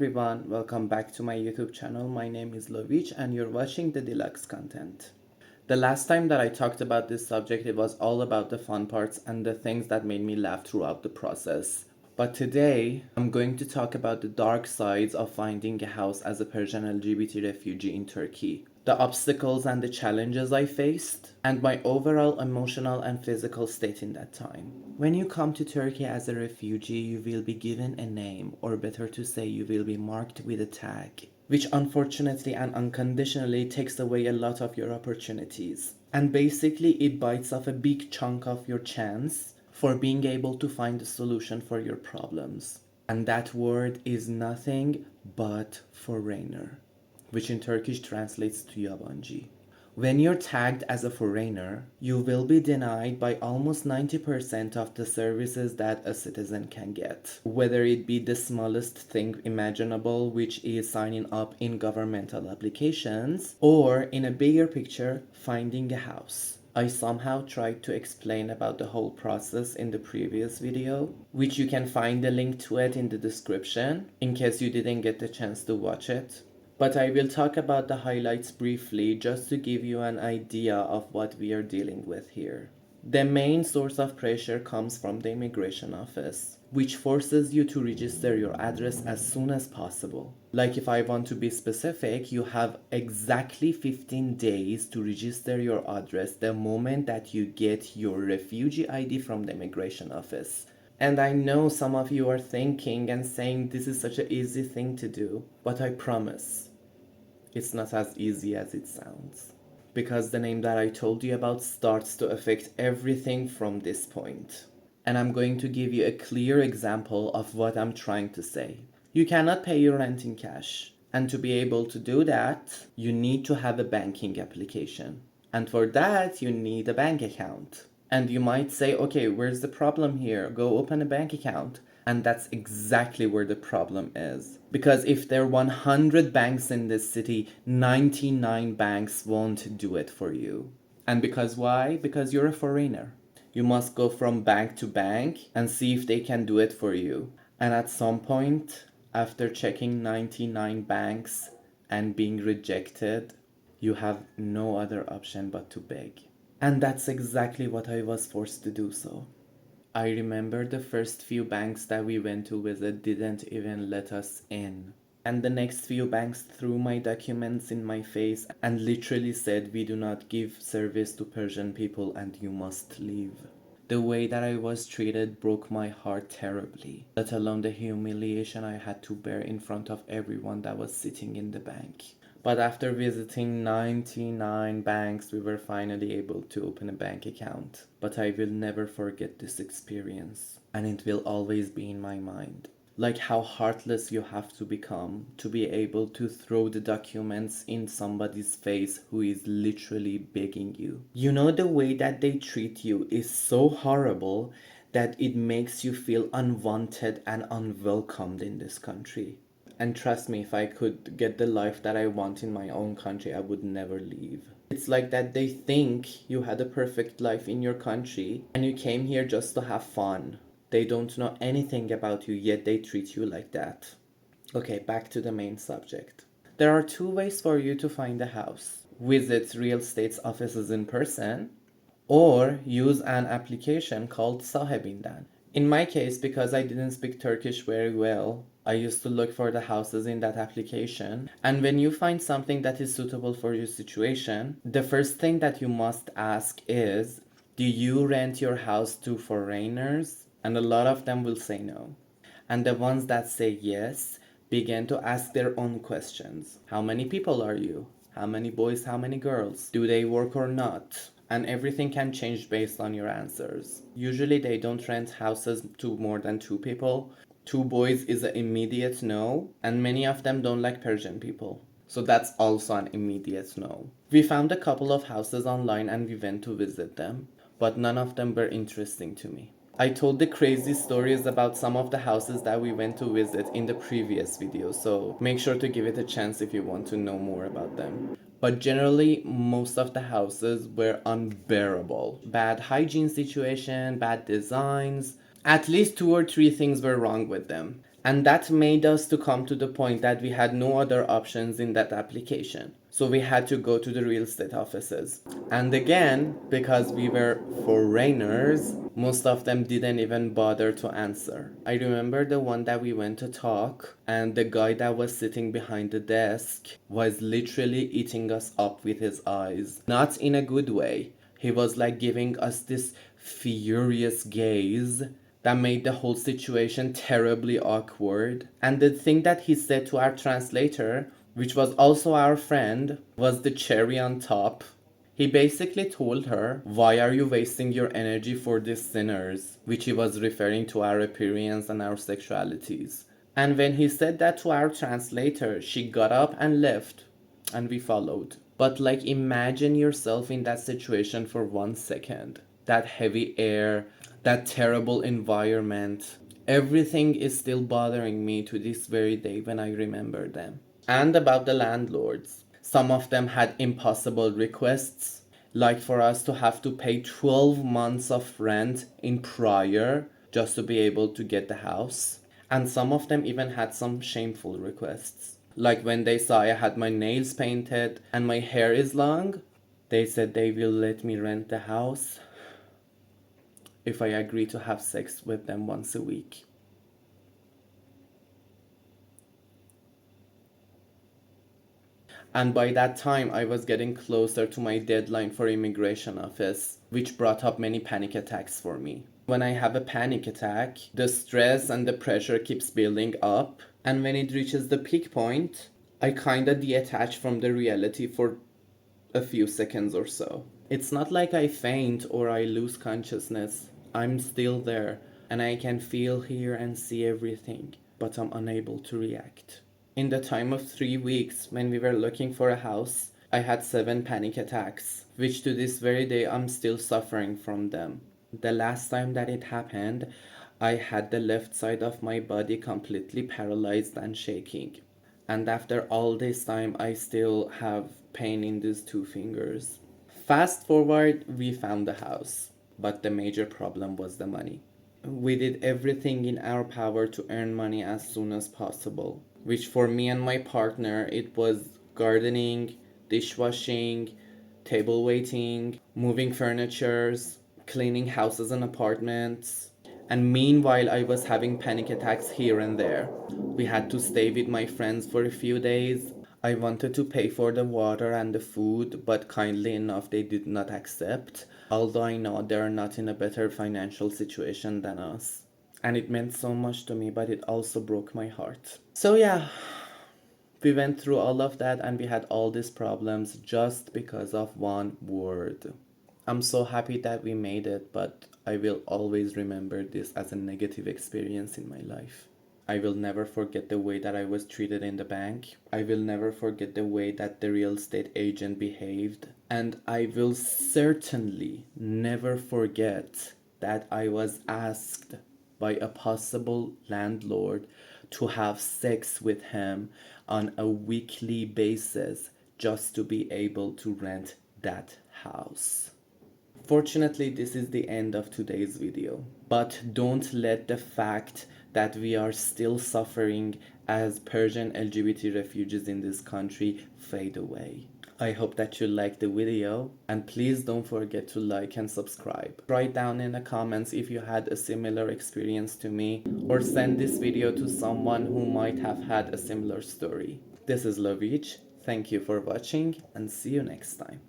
everyone, welcome back to my YouTube channel. My name is LeVitch and you're watching the deluxe content. The last time that I talked about this subject, it was all about the fun parts and the things that made me laugh throughout the process. But today, I'm going to talk about the dark sides of finding a house as a Persian LGBT refugee in Turkey, the obstacles and the challenges I faced, and my overall emotional and physical state in that time. When you come to Turkey as a refugee, you will be given a name, or better to say, you will be marked with a tag, which unfortunately and unconditionally takes away a lot of your opportunities. And basically, it bites off a big chunk of your chance for being able to find a solution for your problems. And that word is nothing but foreigner, which in Turkish translates to yabancı. When you're tagged as a foreigner, you will be denied by almost 90% of the services that a citizen can get. Whether it be the smallest thing imaginable, which is signing up in governmental applications, or in a bigger picture, finding a house. I somehow tried to explain about the whole process in the previous video, which you can find the link to it in the description, in case you didn't get the chance to watch it. But I will talk about the highlights briefly just to give you an idea of what we are dealing with here. The main source of pressure comes from the immigration office, which forces you to register your address as soon as possible. Like if I want to be specific, you have exactly 15 days to register your address the moment that you get your refugee ID from the immigration office. And I know some of you are thinking and saying this is such an easy thing to do, but I promise, it's not as easy as it sounds. Because the name that I told you about starts to affect everything from this point. And I'm going to give you a clear example of what I'm trying to say. You cannot pay your rent in cash. And to be able to do that, you need to have a banking application. And for that, you need a bank account. And you might say, okay, where's the problem here? Go open a bank account. And that's exactly where the problem is. Because if there are 100 banks in this city, 99 banks won't do it for you. And because why? Because you're a foreigner. You must go from bank to bank and see if they can do it for you. And at some point, after checking 99 banks and being rejected, you have no other option but to beg. And that's exactly what I was forced to do so. I remember the first few banks that we went to visit didn't even let us in. And the next few banks threw my documents in my face and literally said, we do not give service to Persian people and you must leave. The way that I was treated broke my heart terribly, let alone the humiliation I had to bear in front of everyone that was sitting in the bank. But after visiting 99 banks, we were finally able to open a bank account. But I will never forget this experience, and it will always be in my mind. Like how heartless you have to become to be able to throw the documents in somebody's face who is literally begging you. You know, the way that they treat you is so horrible that it makes you feel unwanted and unwelcomed in this country. And trust me, if I could get the life that I want in my own country, I would never leave. It's like that they think you had a perfect life in your country and you came here just to have fun. They don't know anything about you, yet they treat you like that. Okay, back to the main subject. There are two ways for you to find a house. Visit real estate offices in person or use an application called Sahebin'den. In my case, because I didn't speak Turkish very well, I used to look for the houses in that application. And when you find something that is suitable for your situation, the first thing that you must ask is, do you rent your house to foreigners? And a lot of them will say no. And the ones that say yes begin to ask their own questions. How many people are you? How many boys, how many girls? Do they work or not? And everything can change based on your answers. Usually they don't rent houses to more than 2 people. 2 boys is an immediate no, and many of them don't like Persian people. So that's also an immediate no. We found a couple of houses online and we went to visit them, but none of them were interesting to me. I told the crazy stories about some of the houses that we went to visit in the previous video, so make sure to give it a chance if you want to know more about them. But generally, most of the houses were unbearable. Bad hygiene situation, bad designs. At least 2 or 3 things were wrong with them. And that made us to come to the point that we had no other options in that application. So we had to go to the real estate offices. And again, because we were foreigners, most of them didn't even bother to answer. I remember the one that we went to talk, and the guy that was sitting behind the desk was literally eating us up with his eyes. Not in a good way. He was like giving us this furious gaze that made the whole situation terribly awkward. And the thing that he said to our translator, which was also our friend, was the cherry on top. He basically told her, "Why are you wasting your energy for these sinners?" Which he was referring to our appearance and our sexualities. And when he said that to our translator, she got up and left, and we followed. But like, imagine yourself in that situation for 1 second. That heavy air, that terrible environment. Everything is still bothering me to this very day when I remember them. And about the landlords. Some of them had impossible requests, like for us to have to pay 12 months of rent in prior just to be able to get the house. And some of them even had some shameful requests. Like when they saw I had my nails painted and my hair is long, they said they will let me rent the house if I agree to have sex with them once a week. And by that time, I was getting closer to my deadline for immigration office, which brought up many panic attacks for me. When I have a panic attack, the stress and the pressure keeps building up, and when it reaches the peak point, I kinda detach from the reality for a few seconds or so. It's not like I faint or I lose consciousness. I'm still there, and I can feel, hear, and see everything, but I'm unable to react. In the time of 3 weeks, when we were looking for a house, I had 7 panic attacks, which to this very day I'm still suffering from them. The last time that it happened, I had the left side of my body completely paralyzed and shaking. And after all this time, I still have pain in these 2 fingers. Fast forward, we found the house, but the major problem was the money. We did everything in our power to earn money as soon as possible, which for me and my partner, it was gardening, dishwashing, table waiting, moving furnitures, cleaning houses and apartments. And meanwhile, I was having panic attacks here and there. We had to stay with my friends for a few days. I wanted to pay for the water and the food, but kindly enough, they did not accept, although I know they're not in a better financial situation than us. And it meant so much to me, but it also broke my heart. So, yeah, we went through all of that and we had all these problems just because of one word. I'm so happy that we made it, but I will always remember this as a negative experience in my life. I will never forget the way that I was treated in the bank. I will never forget the way that the real estate agent behaved. And I will certainly never forget that I was asked by a possible landlord to have sex with him on a weekly basis just to be able to rent that house. Fortunately, this is the end of today's video, but don't let the fact that we are still suffering as Persian LGBT refugees in this country fade away. I hope that you liked the video, and please don't forget to like and subscribe. Write down in the comments if you had a similar experience to me, or send this video to someone who might have had a similar story. This is LeVitch. Thank you for watching, and see you next time.